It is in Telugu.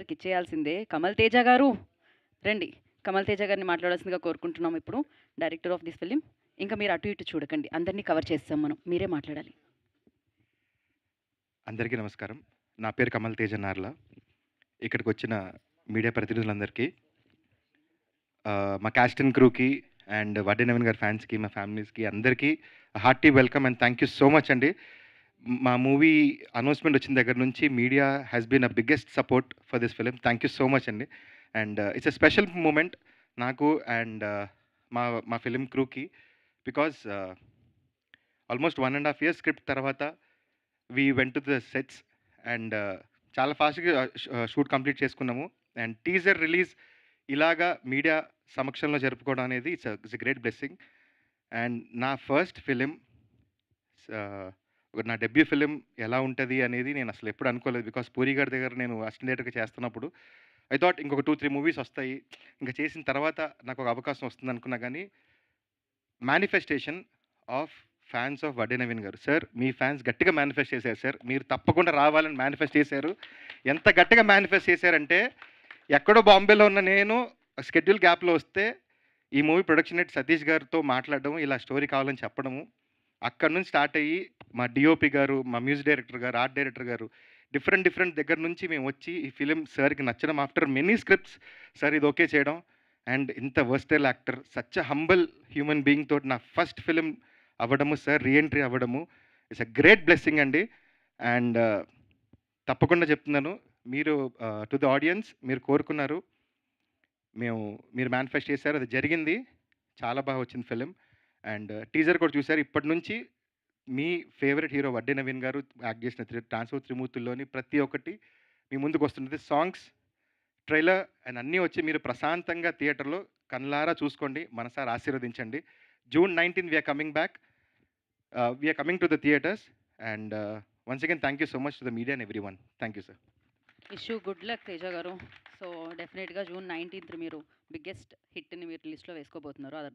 గారికి ఇచ్చేయాల్సిందే. కమల్ తేజ గారు రండి. కమల్ తేజ గారిని మాట్లాడాల్సిందిగా కోరుకుంటున్నాం ఇప్పుడు. Director of this film. ఇంకా మీరు అటు ఇటు చూడకండి. అందరినీ కవర్ చేసేసాం మనం. మీరే మాట్లాడాలి. అందరికీ నమస్కారం. నా పేరు కమల్ తేజ నార్ల. ఇక్కడికొచ్చిన మీడియా ప్రతినిధులందరికీ, మా కాస్ట్ అండ్ క్రూకి అండ్ వడ్డే నవీన్ గారి ఫ్యాన్స్‌కి, మా ఫ్యామిలీస్‌కి అందరికీ hearty welcome and thank you so much అండి. మా మూవీ అనౌన్స్‌మెంట్ వచ్చిన దగ్గర నుంచి media has been a biggest support for this film. Thank you so much అండి. And it's a special moment నాకు అండ్ మా మా ఫిలిం క్రూకి. బికాజ్ ఆల్మోస్ట్ 1½ ఇయర్స్ స్క్రిప్ట్ తర్వాత we went to the sets and చాలా ఫాస్ట్‌గా షూట్ కంప్లీట్ చేసుకున్నాము. అండ్ టీజర్ రిలీజ్ ఇలాగా మీడియా సమక్షంలో జరుపుకోవడం అనేది it's a great blessing. And నా ఫస్ట్ ఫిలిం, నా డెబ్యూ ఫిలిం ఎలా ఉంటది అనేది నేను అసలు ఎప్పుడు అనుకోలేదు. బికాజ్ పూరి గారి దగ్గర నేను అసిస్టెంట్ డైరెక్టర్‌గా చేస్తున్నప్పుడు ఐ థాట్ ఇంకొక 2, 3 మూవీస్ వస్తాయి. ఇంక చేసిన తర్వాత నాకు ఒక అవకాశం వస్తుంది అనుకున్నా గానీ, manifestation of fans of Vadde Naveen గారు. సార్, మీ ఫ్యాన్స్ గట్టిగా మేనిఫెస్ట్ చేశారు సార్. మీరు తప్పకుండా రావాలని మేనిఫెస్ట్ చేశారు. ఎంత గట్టిగా మేనిఫెస్ట్ చేశారంటే, ఎక్కడో బాంబేలో ఉన్న నేను షెడ్యూల్ గ్యాప్‌లో వస్తే, ఈ మూవీ ప్రొడక్షన్ హెడ్ సతీష్ గారితో మాట్లాడడం, ఇలా స్టోరీ కావాలని చెప్పడము, అక్కడి నుంచి స్టార్ట్ అయ్యి మా డీఓపీ గారు, మా మ్యూజిక్ డైరెక్టర్ గారు, ఆర్ట్ డైరెక్టర్ గారు, డిఫరెంట్ దగ్గర నుంచి మేము వచ్చి ఈ ఫిలిం సార్‌కి నచ్చడం, ఆఫ్టర్ మెనీ స్క్రిప్ట్స్ సార్ ఇది ఓకే చేయడం. అండ్ ఇంత versatile actor, such a humble human being తోటి నా ఫస్ట్ ఫిలిం అవ్వడము, సార్ రీ ఎంట్రీ అవ్వడము ఇట్స్ ఎ గ్రేట్ బ్లెస్సింగ్ అండి. అండ్ తప్పకుండా చెప్తున్నాను, మీరు టు ద ఆడియన్స్ మీరు కోరుకున్నారు, మీరు మేనిఫెస్ట్ చేశారు, అది జరిగింది. చాలా బాగా వచ్చింది ఫిలిం. అండ్ టీజర్ కూడా చూసారు. ఇప్పటి నుంచి మీ ఫేవరెట్ హీరో వడ్డే నవీన్ గారు యాక్ట్ చేసిన ట్రాన్స్‌ఫర్ త్రిమూర్తుల్లోని ప్రతి ఒక్కటి మీ ముందుకు వస్తున్నది. సాంగ్స్, ట్రైలర్ అండ్ అన్నీ వచ్చి మీరు ప్రశాంతంగా థియేటర్‌లో కళ్ళారా చూసుకోండి. మనసారా ఆశీర్వదించండి. June 19 we are coming back. We are coming to the theatres. And once again thank you so much to the media and everyone. Thank you sir. Wish you good luck Teja garu. So డెఫినెట్‌గా జూన్ 19థ్ మీరు బిగ్గెస్ట్ హిట్‌ని మీరు లిస్ట్‌లో వేసుకోబోతున్నారు. అది